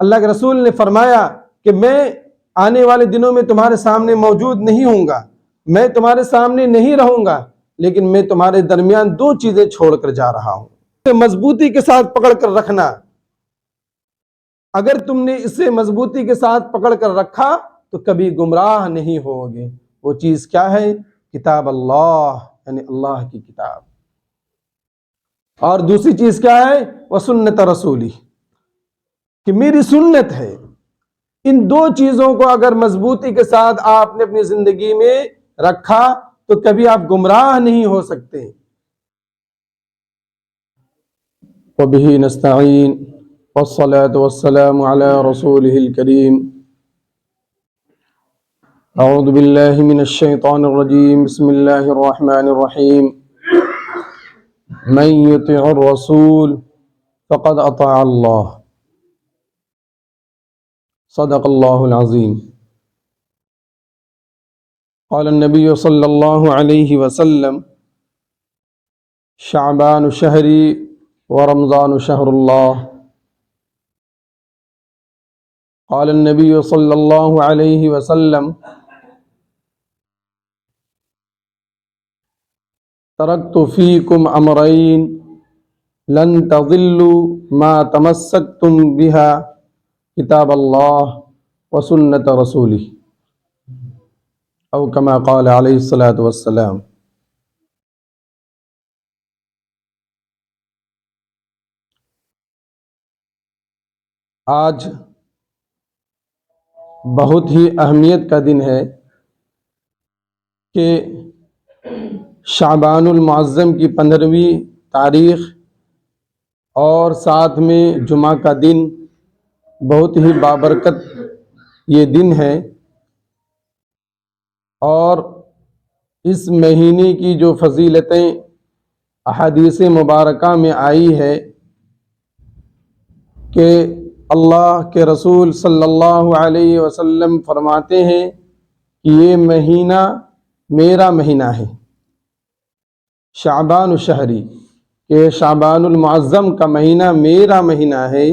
اللہ کے رسول نے فرمایا کہ میں آنے والے دنوں میں تمہارے سامنے موجود نہیں ہوں گا، میں تمہارے سامنے نہیں رہوں گا، لیکن میں تمہارے درمیان دو چیزیں چھوڑ کر جا رہا ہوں، مضبوطی کے ساتھ پکڑ کر رکھنا۔ اگر تم نے اسے مضبوطی کے ساتھ پکڑ کر رکھا تو کبھی گمراہ نہیں ہوگے۔ وہ چیز کیا ہے؟ کتاب اللہ، یعنی اللہ کی کتاب۔ اور دوسری چیز کیا ہے؟ وسنت رسولی، کہ میری سنت ہے۔ ان دو چیزوں کو اگر مضبوطی کے ساتھ آپ نے اپنی زندگی میں رکھا تو کبھی آپ گمراہ نہیں ہو سکتے۔ وبہ نستعین والصلاة والسلام علی رسولہ الکریم۔ اعوذ باللہ من الشیطان الرجیم، بسم اللہ الرحمن الرحیم۔ من یطع الرسول فقد اطاع اللہ، صدق اللہ العظیم۔ قال النبی صلی اللہ علیہ وسلم، شعبان شہری ورمضان شہر اللہ۔ قال النبی صلی اللہ علیہ وسلم، ترکت فیکم امرین لن تضلوا ما تمسکتم بها کتاب اللہ وسنت رسولہ، او کما قال علیہ الصلاۃ والسلام۔ آج بہت ہی اہمیت کا دن ہے کہ شعبان المعظم کی 15ویں تاریخ اور ساتھ میں جمعہ کا دن، بہت ہی بابرکت یہ دن ہے۔ اور اس مہینے کی جو فضیلتیں احادیث مبارکہ میں آئی ہے کہ اللہ کے رسول صلی اللہ علیہ وسلم فرماتے ہیں کہ یہ مہینہ میرا مہینہ ہے، شعبان شہری، کہ شعبان المعظم کا مہینہ میرا مہینہ ہے،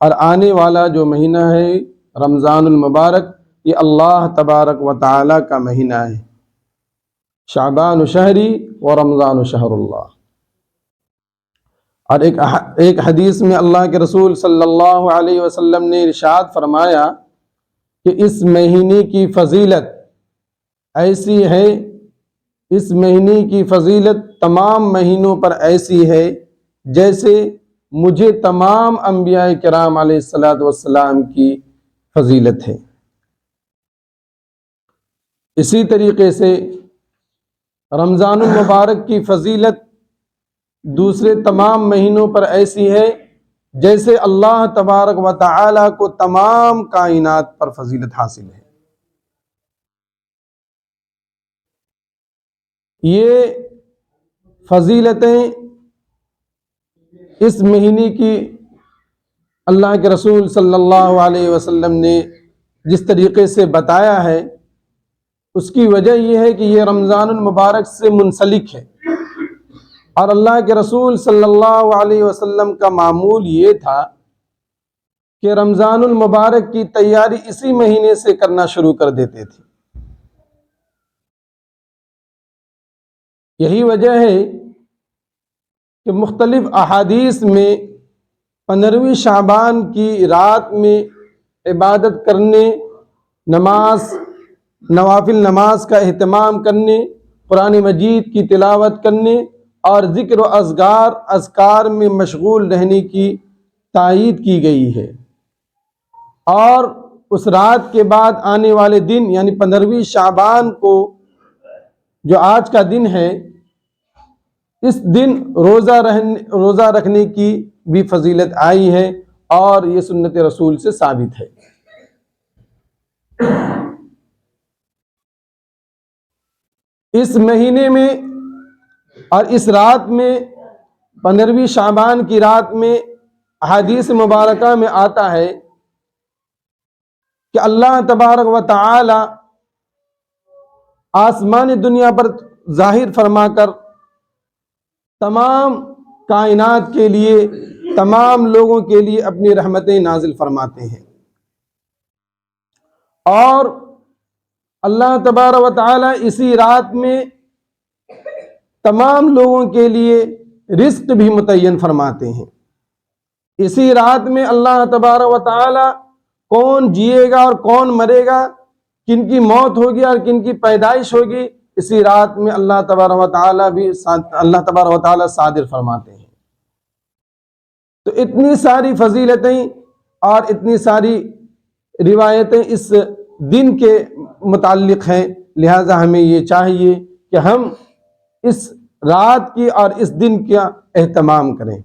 اور آنے والا جو مہینہ ہے رمضان المبارک، یہ اللہ تبارک و تعالی کا مہینہ ہے۔ شعبان شہری و رمضان شہر اللہ۔ اور ایک حدیث میں اللہ کے رسول صلی اللہ علیہ وسلم نے ارشاد فرمایا کہ اس مہینے کی فضیلت ایسی ہے، اس مہینے کی فضیلت تمام مہینوں پر ایسی ہے جیسے مجھے تمام انبیاء کرام علیہ الصلاۃ والسلام کی فضیلت ہے۔ اسی طریقے سے رمضان المبارک کی فضیلت دوسرے تمام مہینوں پر ایسی ہے جیسے اللہ تبارک و تعالی کو تمام کائنات پر فضیلت حاصل ہے۔ یہ فضیلتیں اس مہینے کی اللہ کے رسول صلی اللہ علیہ وسلم نے جس طریقے سے بتایا ہے، اس کی وجہ یہ ہے کہ یہ رمضان المبارک سے منسلک ہے، اور اللہ کے رسول صلی اللہ علیہ وسلم کا معمول یہ تھا کہ رمضان المبارک کی تیاری اسی مہینے سے کرنا شروع کر دیتے تھے۔ یہی وجہ ہے کہ مختلف احادیث میں 15ویں شعبان کی رات میں عبادت کرنے، نوافل نماز کا اہتمام کرنے، قرآن مجید کی تلاوت کرنے اور ذکر و اذکار میں مشغول رہنے کی تائید کی گئی ہے۔ اور اس رات کے بعد آنے والے دن یعنی 15ویں شعبان کو جو آج کا دن ہے، اس دن روزہ رکھنے کی بھی فضیلت آئی ہے، اور یہ سنت رسول سے ثابت ہے۔ اس مہینے میں اور اس رات میں 15ویں شعبان کی رات میں احادیث مبارکہ میں آتا ہے کہ اللہ تبارک و تعالی آسمان دنیا پر ظاہر فرما کر تمام کائنات کے لیے تمام لوگوں کے لیے اپنی رحمتیں نازل فرماتے ہیں، اور اللہ تبارک و تعالی اسی رات میں تمام لوگوں کے لیے رزق بھی متعین فرماتے ہیں۔ اسی رات میں اللہ تبارک و تعالی کون جیے گا اور کون مرے گا، کن کی موت ہوگی اور کن کی پیدائش ہوگی، اسی رات میں اللہ تبارک و تعالی صادر فرماتے ہیں۔ تو اتنی ساری فضیلتیں اور اتنی ساری روایتیں اس دن کے متعلق ہیں، لہٰذا ہمیں یہ چاہیے کہ ہم اس رات کی اور اس دن کا اہتمام کریں،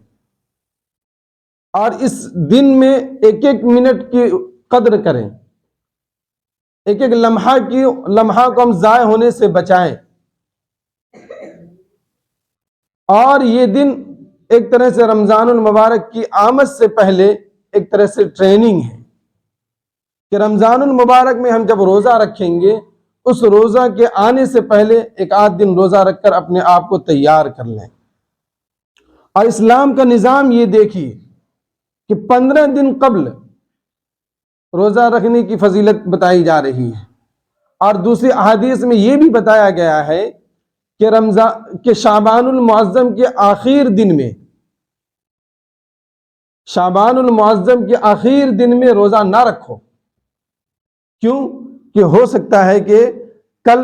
اور اس دن میں ایک ایک منٹ کی قدر کریں، ایک ایک لمحہ کو ہم ضائع ہونے سے بچائیں۔ اور یہ دن ایک طرح سے رمضان المبارک کی آمد سے پہلے ایک طرح سے ٹریننگ ہے کہ رمضان المبارک میں ہم جب روزہ رکھیں گے، اس روزہ کے آنے سے پہلے ایک آدھ دن روزہ رکھ کر اپنے آپ کو تیار کر لیں۔ اور اسلام کا نظام یہ دیکھیے کہ 15 دن قبل روزہ رکھنے کی فضیلت بتائی جا رہی ہے، اور دوسری احادیث میں یہ بھی بتایا گیا ہے کہ شعبان المعظم کے آخر دن میں روزہ نہ رکھو۔ کیوں؟ کہ ہو سکتا ہے کہ کل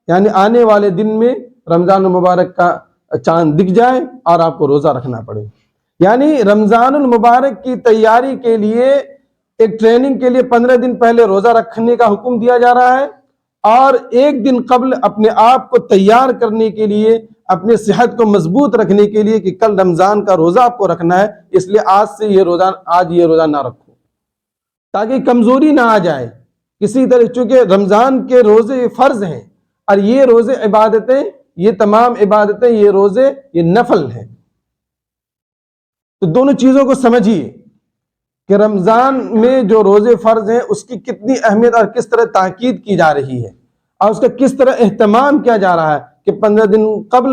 یعنی آنے والے دن میں رمضان المبارک کا چاند دکھ جائے اور آپ کو روزہ رکھنا پڑے۔ یعنی رمضان المبارک کی تیاری کے لیے، ایک ٹریننگ کے لیے 15 دن پہلے روزہ رکھنے کا حکم دیا جا رہا ہے، اور ایک دن قبل اپنے آپ کو تیار کرنے کے لیے، اپنے صحت کو مضبوط رکھنے کے لیے کہ کل رمضان کا روزہ آپ کو رکھنا ہے، اس لیے آج یہ روزہ نہ رکھو تاکہ کمزوری نہ آ جائے کسی طرح، چونکہ رمضان کے روزے فرض ہیں، اور یہ روزے عبادتیں، یہ تمام عبادتیں، یہ روزے یہ نفل ہیں۔ تو دونوں چیزوں کو سمجھیے کہ رمضان میں جو روزے فرض ہیں اس کی کتنی اہمیت اور کس طرح تاکید کی جا رہی ہے، اور اس کا کس طرح اہتمام کیا جا رہا ہے کہ 15 دن قبل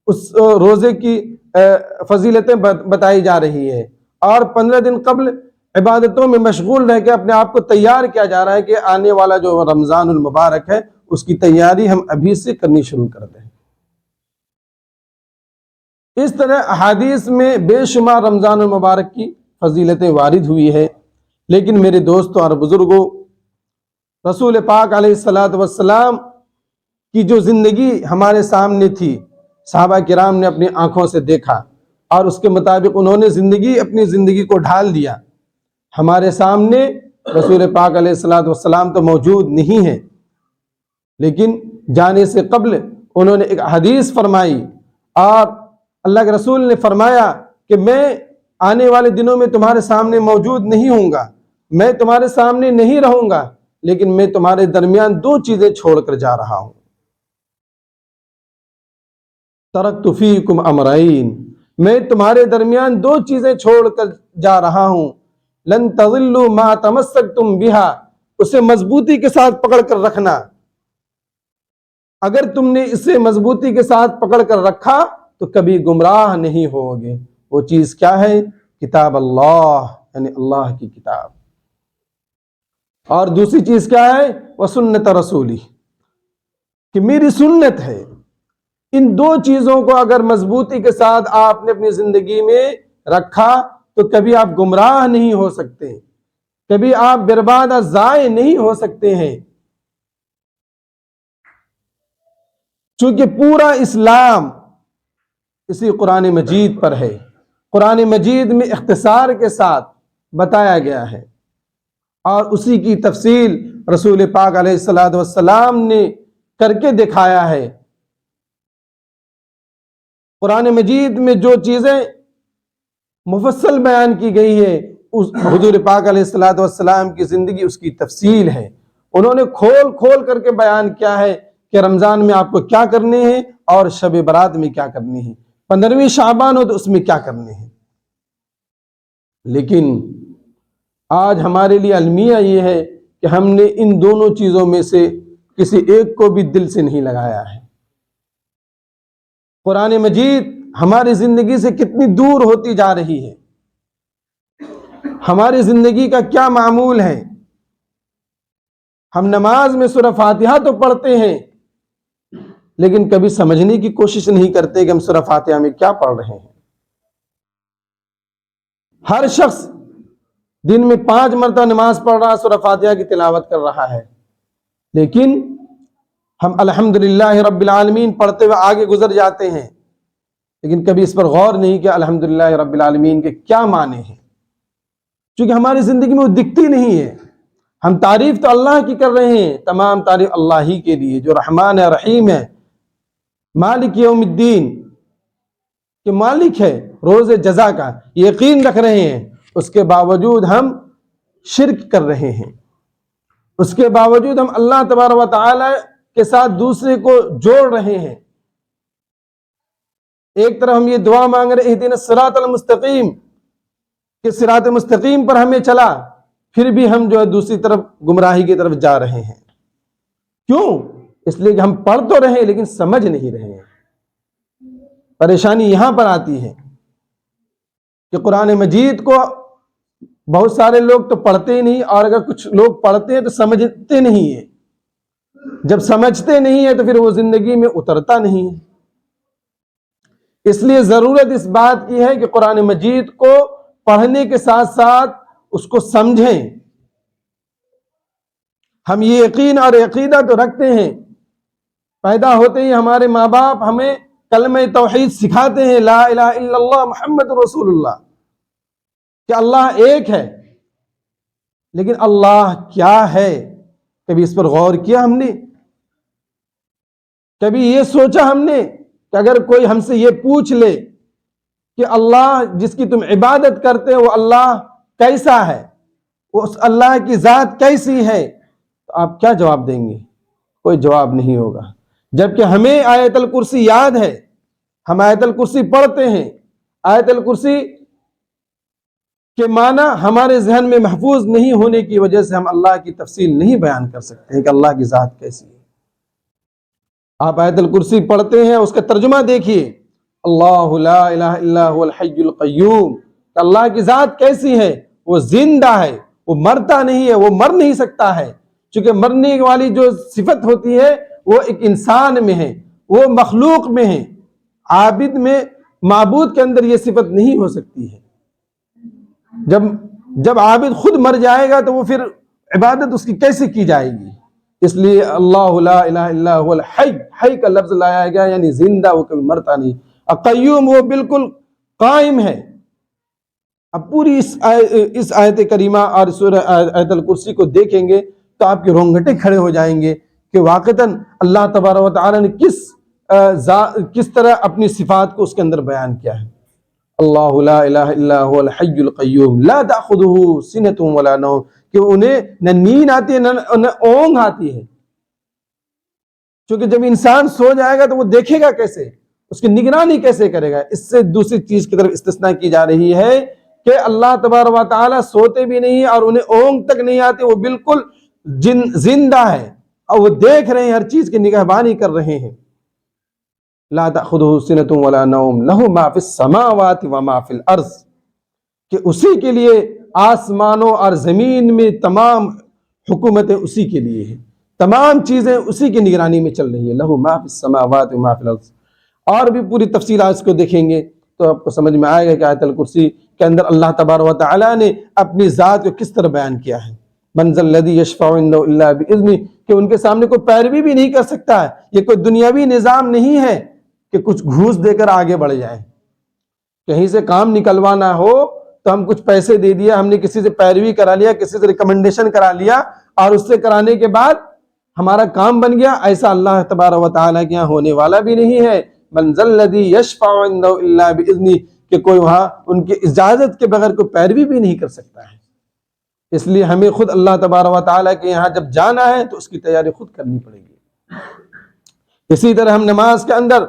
اس روزے کی فضیلتیں بتائی جا رہی ہے، اور 15 دن قبل عبادتوں میں مشغول رہ کے اپنے آپ کو تیار کیا جا رہا ہے کہ آنے والا جو رمضان المبارک ہے اس کی تیاری ہم ابھی سے کرنی شروع کر دیں۔ اس طرح احادیث میں بے شمار رمضان المبارک کی فضیلتیں وارد ہوئی ہے، لیکن میرے دوستوں اور بزرگوں، رسول پاک علیہ الصلاۃ والسلام کی جو زندگی ہمارے سامنے تھی، صحابہ کرام نے اپنی آنکھوں سے دیکھا، اور اس کے مطابق انہوں نے اپنی زندگی کو ڈھال دیا۔ ہمارے سامنے رسول پاک علیہ الصلاۃ والسلام تو موجود نہیں ہے، لیکن جانے سے قبل انہوں نے ایک حدیث فرمائی، اور اللہ کے رسول نے فرمایا کہ میں آنے والے دنوں میں تمہارے سامنے موجود نہیں ہوں گا، میں تمہارے سامنے نہیں رہوں گا، لیکن میں تمہارے درمیان 2 چیزیں چھوڑ کر جا رہا ہوں۔ ترکت فیکم امرین، میں تمہارے درمیان 2 چیزیں چھوڑ کر جا رہا ہوں، لن تضلوا ما تمسکتم بہا، اسے مضبوطی کے ساتھ پکڑ کر رکھنا، اگر تم نے اسے مضبوطی کے ساتھ پکڑ کر رکھا تو کبھی گمراہ نہیں ہوگے۔ وہ چیز کیا ہے؟ کتاب اللہ، یعنی اللہ کی کتاب، اور دوسری چیز کیا ہے؟ وسنت رسولی، کہ میری سنت ہے۔ ان 2 چیزوں کو اگر مضبوطی کے ساتھ آپ نے اپنی زندگی میں رکھا تو کبھی آپ گمراہ نہیں ہو سکتے، کبھی آپ برباد اور ضائع نہیں ہو سکتے ہیں، چونکہ پورا اسلام اسی قرآن مجید پر ہے۔ قرآن مجید میں اختصار کے ساتھ بتایا گیا ہے، اور اسی کی تفصیل رسول پاک علیہ الصلاۃ والسلام نے کر کے دکھایا ہے۔ قرآن مجید میں جو چیزیں مفصل بیان کی گئی ہے، اس حضور پاک علیہ الصلاۃ والسلام کی زندگی اس کی تفصیل ہے۔ انہوں نے کھول کر کے بیان کیا ہے کہ رمضان میں آپ کو کیا کرنے ہیں، اور شب برات میں کیا کرنی ہے، 15ویں شعبان ہو تو اس میں کیا کرنے ہیں۔ لیکن آج ہمارے لیے المیہ یہ ہے کہ ہم نے ان دونوں چیزوں میں سے کسی ایک کو بھی دل سے نہیں لگایا ہے۔ قرآن مجید ہماری زندگی سے کتنی دور ہوتی جا رہی ہے، ہماری زندگی کا کیا معمول ہے؟ ہم نماز میں سورہ فاتحہ تو پڑھتے ہیں، لیکن کبھی سمجھنے کی کوشش نہیں کرتے کہ ہم سورہ فاتحہ میں کیا پڑھ رہے ہیں۔ ہر شخص دن میں 5 مرتبہ نماز پڑھ رہا، سورہ فاتحہ کی تلاوت کر رہا ہے، لیکن ہم الحمدللہ رب العالمین پڑھتے ہوئے آگے گزر جاتے ہیں، لیکن کبھی اس پر غور نہیں کہ الحمدللہ رب العالمین کے کیا معنی ہیں، چونکہ ہماری زندگی میں وہ دکھتی نہیں ہے۔ ہم تعریف تو اللہ کی کر رہے ہیں، تمام تعریف اللہ ہی کے لیے جو رحمان ہے، رحیم ہے، مالک یوم الدین کہ مالک ہے روز جزا کا، یقین رکھ رہے ہیں، اس کے باوجود ہم شرک کر رہے ہیں، اس کے باوجود ہم اللہ تبارک و تعالی کے ساتھ دوسرے کو جوڑ رہے ہیں۔ ایک طرف ہم یہ دعا مانگ رہے اہدنا الصراط المستقیم کہ صراط مستقیم پر ہمیں چلا، پھر بھی ہم جو ہے دوسری طرف گمراہی کی طرف جا رہے ہیں۔ کیوں؟ اس لیے کہ ہم پڑھ تو رہے لیکن سمجھ نہیں رہے ہیں۔ پریشانی یہاں پر آتی ہے کہ قرآن مجید کو بہت سارے لوگ تو پڑھتے ہی نہیں، اور اگر کچھ لوگ پڑھتے ہیں تو سمجھتے نہیں ہیں۔ جب سمجھتے نہیں ہیں تو پھر وہ زندگی میں اترتا نہیں ہے۔ اس لیے ضرورت اس بات کی ہے کہ قرآن مجید کو پڑھنے کے ساتھ ساتھ اس کو سمجھیں۔ ہم یہ یقین اور عقیدہ تو رکھتے ہیں، پیدا ہوتے ہی ہمارے ماں باپ ہمیں کلمہ توحید سکھاتے ہیں، لا الہ الا اللہ محمد رسول اللہ، کہ اللہ ایک ہے، لیکن اللہ کیا ہے کبھی اس پر غور کیا ہم نے؟ کبھی یہ سوچا ہم نے کہ اگر کوئی ہم سے یہ پوچھ لے کہ اللہ جس کی تم عبادت کرتے ہو وہ اللہ کیسا ہے، اس اللہ کی ذات کیسی ہے، تو آپ کیا جواب دیں گے؟ کوئی جواب نہیں ہوگا۔ جبکہ ہمیں آیت الکرسی یاد ہے، ہم آیت الکرسی پڑھتے ہیں، آیت الکرسی کے معنی ہمارے ذہن میں محفوظ نہیں ہونے کی وجہ سے ہم اللہ کی تفصیل نہیں بیان کر سکتے کہ اللہ کی ذات کیسی ہے۔ آپ آیت الکرسی پڑھتے ہیں، اس کا ترجمہ دیکھیے، اللہ لا الہ الا هو الحی القیوم، کہ اللہ کی ذات کیسی ہے؟ وہ زندہ ہے، وہ مرتا نہیں ہے، وہ مر نہیں سکتا ہے، چونکہ مرنے والی جو صفت ہوتی ہے وہ ایک انسان میں ہے، وہ مخلوق میں ہے، عابد میں، معبود کے اندر یہ صفت نہیں ہو سکتی ہے۔ جب عابد خود مر جائے گا تو وہ پھر عبادت اس کی کیسے کی جائے گی؟ اس لیے اللہ لا الہ الا هو الحی، حی کا لفظ لایا گیا، یعنی زندہ، وہ کبھی مرتا نہیں، قیوم وہ بالکل قائم ہے۔ اب پوری اس آیت کریمہ اور سورہ آیت الکرسی کو دیکھیں گے تو آپ کے رونگٹے کھڑے ہو جائیں گے کہ واقعتاً اللہ تبارک و تعالی نے کس طرح اپنی صفات کو اس کے اندر بیان کیا ہے۔ اللہ لا الہ الا هو الحی القیوم لا تأخذہ سنۃ ولا نوم، کہ انہیں نہ نیند آتی ہے نہ اونگ آتی ہے، کیونکہ جب انسان سو جائے گا تو وہ دیکھے گا کیسے، اس کی نگرانی کیسے کرے گا؟ اس سے دوسری چیز کی طرف استثناء کی جا رہی ہے کہ اللہ تبارک و تعالی سوتے بھی نہیں اور انہیں اونگ تک نہیں آتی، وہ بالکل زندہ ہے اور وہ دیکھ رہے ہیں، ہر چیز کی نگہبانی کر رہے ہیں۔ لا تأخذہ سنۃ ولا نوم لہ ما فی السماوات وما فی الارض، کہ اسی کے لیے آسمانوں اور زمین میں تمام حکومتیں اسی کے لیے ہیں، تمام چیزیں اسی کی نگرانی میں چل رہی ہے، لہ ما فی السماوات وما فی الارض۔ اور بھی پوری تفصیلات اس کو دیکھیں گے تو آپ کو سمجھ میں آئے گا کہ آیت الکرسی کے اندر اللہ تبارک و تعالی نے اپنی ذات کو کس طرح بیان کیا ہے۔ من ذا الذی یشفع عنده الا باذنہ، کہ ان کے سامنے کوئی پیروی بھی نہیں کر سکتا ہے۔ یہ کوئی دنیاوی نظام نہیں ہے کہ کچھ گھوس دے کر آگے بڑھ جائیں، کہیں سے کام نکلوانا ہو تو ہم کچھ پیسے دے دیا، ہم نے کسی سے پیروی کرا لیا، کسی سے ریکمنڈیشن کرا لیا اور اس سے کرانے کے بعد ہمارا کام بن گیا، ایسا اللہ تبارک و تعالیٰ کے یہاں ہونے والا بھی نہیں ہے۔ من ذا الذی یشفع عنده الا باذنہ، کہ کوئی وہاں ان کی اجازت کے بغیر کوئی پیروی بھی نہیں کر سکتا ہے۔ اس لیے ہمیں خود اللہ تبارک و تعالیٰ کے یہاں جب جانا ہے تو اس کی تیاری خود کرنی پڑے گی۔ اسی طرح ہم نماز کے اندر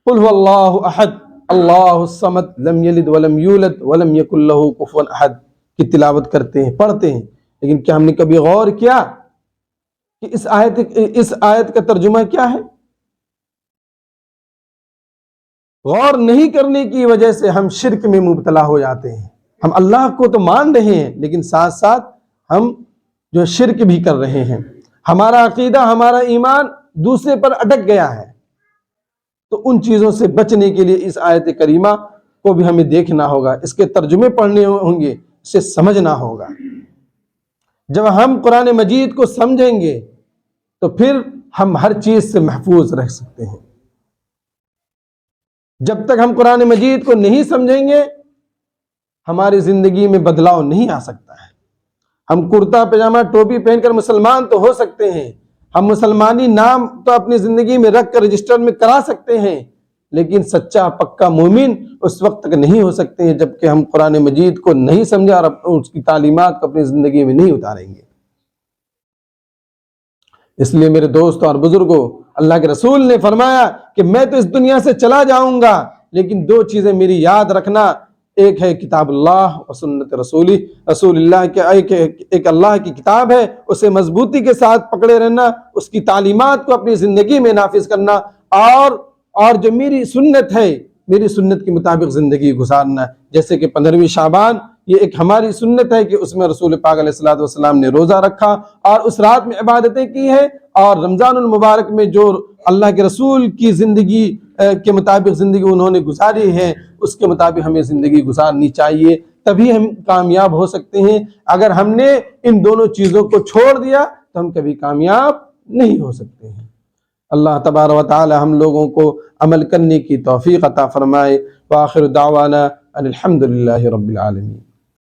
قل هو اللہ احد اللہ الصمد لم یلد ولم یولد ولم یکن لہ کفوا احد کی تلاوت کرتے ہیں، پڑھتے ہیں، لیکن کیا ہم نے کبھی غور کیا کہ اس آیت کا ترجمہ کیا ہے؟ غور نہیں کرنے کی وجہ سے ہم شرک میں مبتلا ہو جاتے ہیں۔ ہم اللہ کو تو مان رہے ہیں لیکن ساتھ ساتھ ہم جو شرک بھی کر رہے ہیں، ہمارا عقیدہ ہمارا ایمان دوسرے پر اٹک گیا ہے۔ تو ان چیزوں سے بچنے کے لیے اس آیت کریمہ کو بھی ہمیں دیکھنا ہوگا، اس کے ترجمے پڑھنے ہوں گے، اسے سمجھنا ہوگا۔ جب ہم قرآن مجید کو سمجھیں گے تو پھر ہم ہر چیز سے محفوظ رہ سکتے ہیں۔ جب تک ہم قرآن مجید کو نہیں سمجھیں گے ہماری زندگی میں بدلاؤ نہیں آ سکتا ہے۔ ہم کرتا پجامہ ٹوپی پہن کر مسلمان تو ہو سکتے ہیں، ہم مسلمانی نام تو اپنی زندگی میں رکھ کر رجسٹر میں کرا سکتے ہیں، لیکن سچا پکا مومن اس وقت تک نہیں ہو سکتے ہیں جب کہ ہم قرآن مجید کو نہیں سمجھا اور اس کی تعلیمات کو اپنی زندگی میں نہیں اتاریں گے۔ اس لیے میرے دوستوں اور بزرگوں، اللہ کے رسول نے فرمایا کہ میں تو اس دنیا سے چلا جاؤں گا لیکن دو چیزیں میری یاد رکھنا، ایک ہے کتاب اللہ و سنت رسول اللہ کے، ایک اللہ کی کتاب ہے، اسے مضبوطی کے ساتھ پکڑے رہنا، اس کی تعلیمات کو اپنی زندگی میں نافذ کرنا، اور جو میری سنت ہے میری سنت کے مطابق زندگی گزارنا۔ جیسے کہ 15ویں شعبان یہ ایک ہماری سنت ہے کہ اس میں رسول پاک علیہ الصلوۃ والسلام نے روزہ رکھا اور اس رات میں عبادتیں کی ہیں، اور رمضان المبارک میں جو اللہ کے رسول کی زندگی کے مطابق زندگی انہوں نے گزاری ہے اس کے مطابق ہمیں زندگی گزارنی چاہیے، تبھی ہم کامیاب ہو سکتے ہیں۔ اگر ہم نے ان دونوں چیزوں کو چھوڑ دیا تو ہم کبھی کامیاب نہیں ہو سکتے ہیں۔ اللہ تبارک و تعالی ہم لوگوں کو عمل کرنے کی توفیق عطا فرمائے۔ وآخر دعوانا ان الحمد للہ رب العالمین۔